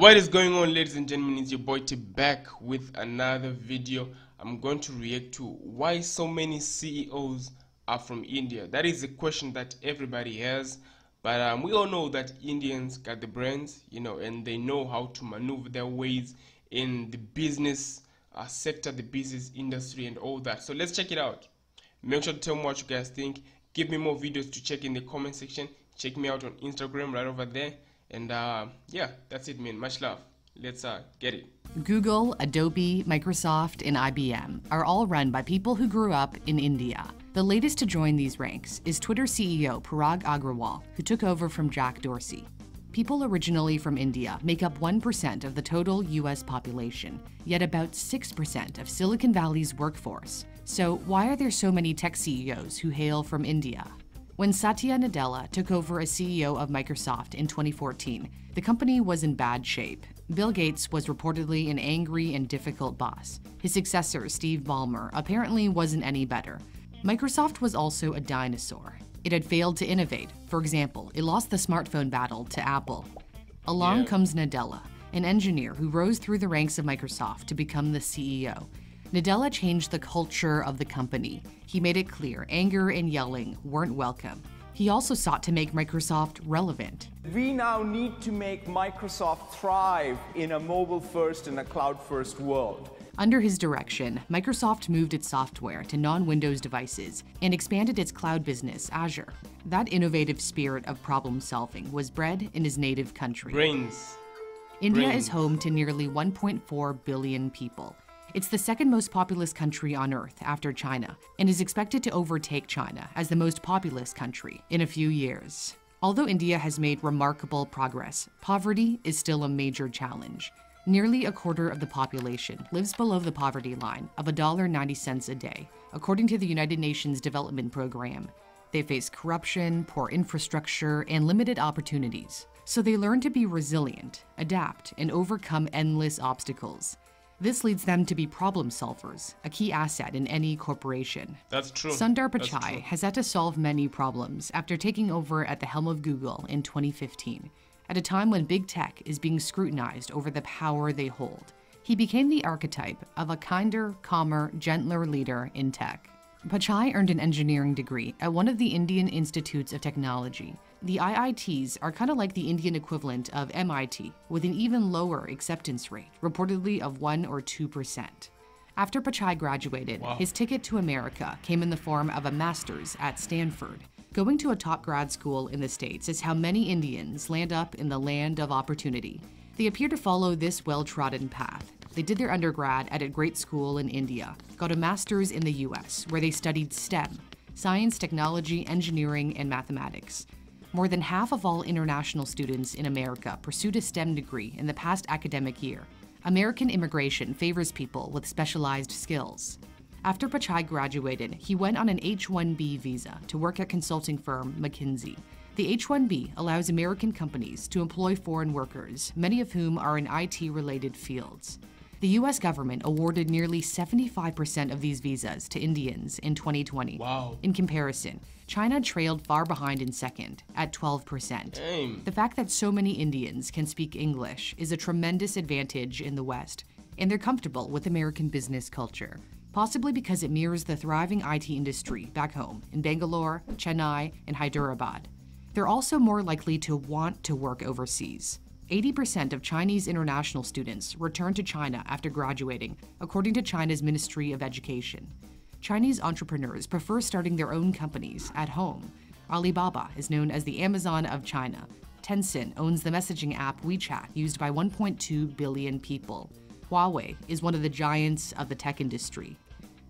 What is going on, ladies and gentlemen? It's your boy T back with another video. I'm going to react to why so many CEOs are from India. That is a question that everybody has, but we all know that Indians got the brains, and they know how to maneuver their ways in the business sector, the business industry, and all that. So let's check it out. Make sure to tell me what you guys think. Give me more videos to check in the comment section. Check me out on Instagram right over there. And yeah, that's it, man. Much love. Let's get it. Google, Adobe, Microsoft, and IBM are all run by people who grew up in India. The latest to join these ranks is Twitter CEO Parag Agrawal, who took over from Jack Dorsey. People originally from India make up 1% of the total US population, yet about 6% of Silicon Valley's workforce. So why are there so many tech CEOs who hail from India? When Satya Nadella took over as CEO of Microsoft in 2014, the company was in bad shape. Bill Gates was reportedly an angry and difficult boss. His successor, Steve Ballmer, apparently wasn't any better. Microsoft was also a dinosaur. It had failed to innovate. For example, it lost the smartphone battle to Apple. Along comes Nadella, an engineer who rose through the ranks of Microsoft to become the CEO. Nadella changed the culture of the company. He made it clear anger and yelling weren't welcome. He also sought to make Microsoft relevant. We now need to make Microsoft thrive in a mobile-first and a cloud-first world. Under his direction, Microsoft moved its software to non-Windows devices and expanded its cloud business, Azure. That innovative spirit of problem-solving was bred in his native country. India is home to nearly 1.4 billion people. It's the second most populous country on Earth after China, and is expected to overtake China as the most populous country in a few years. Although India has made remarkable progress, poverty is still a major challenge. Nearly a quarter of the population lives below the poverty line of $1.90 a day, according to the United Nations Development Program. They face corruption, poor infrastructure, and limited opportunities. So they learn to be resilient, adapt, and overcome endless obstacles. This leads them to be problem solvers, a key asset in any corporation. That's true. Sundar Pichai has had to solve many problems after taking over at the helm of Google in 2015. At a time when big tech is being scrutinized over the power they hold, he became the archetype of a kinder, calmer, gentler leader in tech. Pichai earned an engineering degree at one of the Indian Institutes of Technology. The IITs are kind of like the Indian equivalent of MIT, with an even lower acceptance rate, reportedly of 1 or 2%. After Pichai graduated, his ticket to America came in the form of a master's at Stanford. Going to a top grad school in the States is how many Indians land up in the land of opportunity. They appear to follow this well-trodden path. They did their undergrad at a great school in India, got a master's in the US, where they studied STEM, science, technology, engineering, and mathematics. More than half of all international students in America pursued a STEM degree in the past academic year. American immigration favors people with specialized skills. After Pichai graduated, he went on an H-1B visa to work at consulting firm McKinsey. The H-1B allows American companies to employ foreign workers, many of whom are in IT-related fields. The US government awarded nearly 75% of these visas to Indians in 2020. In comparison, China trailed far behind in second, at 12%. The fact that so many Indians can speak English is a tremendous advantage in the West, and they're comfortable with American business culture, possibly because it mirrors the thriving IT industry back home in Bangalore, Chennai, and Hyderabad. They're also more likely to want to work overseas. 80% of Chinese international students return to China after graduating, according to China's Ministry of Education. Chinese entrepreneurs prefer starting their own companies at home. Alibaba is known as the Amazon of China. Tencent owns the messaging app WeChat, used by 1.2 billion people. Huawei is one of the giants of the tech industry.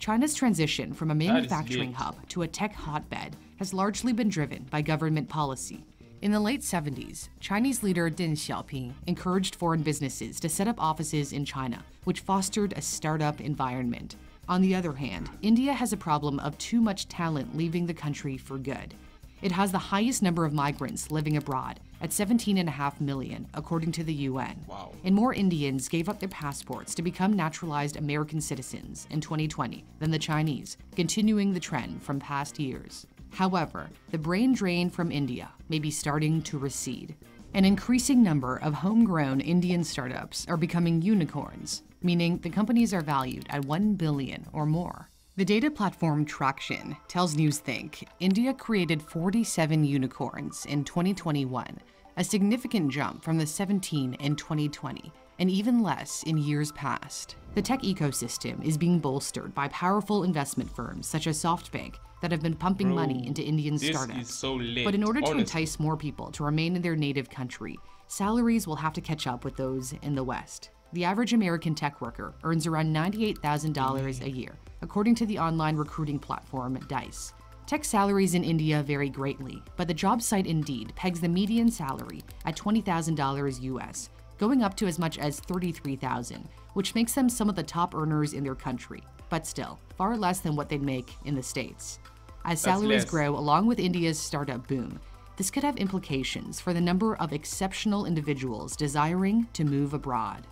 China's transition from a manufacturing hub to a tech hotbed has largely been driven by government policy. In the late 70s, Chinese leader Deng Xiaoping encouraged foreign businesses to set up offices in China, which fostered a startup environment. On the other hand, India has a problem of too much talent leaving the country for good. It has the highest number of migrants living abroad, at 17.5 million, according to the UN. And more Indians gave up their passports to become naturalized American citizens in 2020 than the Chinese, continuing the trend from past years. However, the brain drain from India may be starting to recede. An increasing number of homegrown Indian startups are becoming unicorns, meaning the companies are valued at $1 billion or more. The data platform Traction tells Newsthink India created 47 unicorns in 2021, a significant jump from the 17 in 2020, and even less in years past. The tech ecosystem is being bolstered by powerful investment firms such as SoftBank that have been pumping money into Indian startups. This is so late, but in order to honestly. entice more people to remain in their native country, salaries will have to catch up with those in the West. The average American tech worker earns around $98,000 a year, according to the online recruiting platform Dice. Tech salaries in India vary greatly, but the job site Indeed pegs the median salary at $20,000 US, going up to as much as $33,000, which makes them some of the top earners in their country, but still, far less than what they'd make in the States. As salaries grow along with India's startup boom, this could have implications for the number of exceptional individuals desiring to move abroad.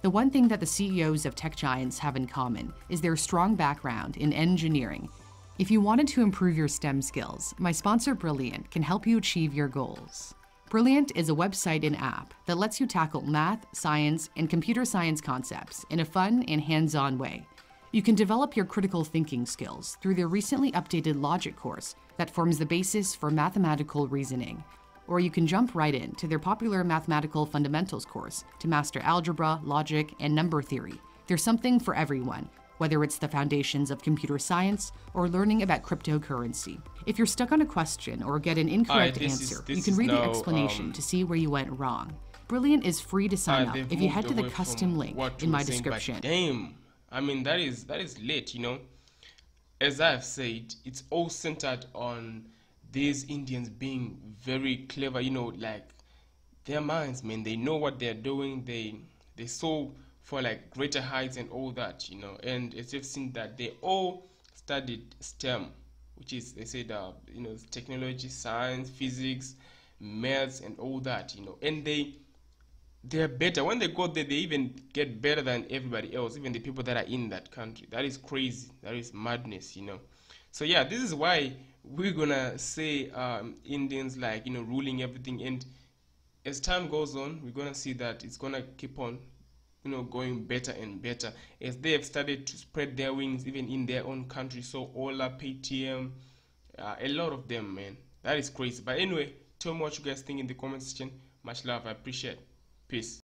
The one thing that the CEOs of tech giants have in common is their strong background in engineering. If you wanted to improve your STEM skills, my sponsor Brilliant can help you achieve your goals. Brilliant is a website and app that lets you tackle math, science, and computer science concepts in a fun and hands-on way. You can develop your critical thinking skills through their recently updated logic course that forms the basis for mathematical reasoning. Or you can jump right into their popular mathematical fundamentals course to master algebra, logic, and number theory. There's something for everyone, whether it's the foundations of computer science or learning about cryptocurrency. If you're stuck on a question or get an incorrect answer, you can read the explanation to see where you went wrong. Brilliant is free to sign up if you head to the custom link in my description. Damn, I mean that is lit, you know. As I've said, it's all centered on these Indians being very clever, you know, like their minds, man, they know what they're doing, they so for like greater heights and all that, you know. And as you've seen that they all studied STEM, which is, they said, you know, technology, science, physics, maths, and all that, you know. And they're better. When they go there, they even get better than everybody else, even the people that are in that country. That is crazy. That is madness, you know. So yeah, this is why we're gonna say Indians, like, you know, ruling everything. And as time goes on, we're gonna see that it's gonna keep on, you know, going better and better as they have started to spread their wings even in their own country. So Ola, Paytm, a lot of them, man. That is crazy. But anyway, tell me what you guys think in the comment section. Much love. I appreciate it. Peace.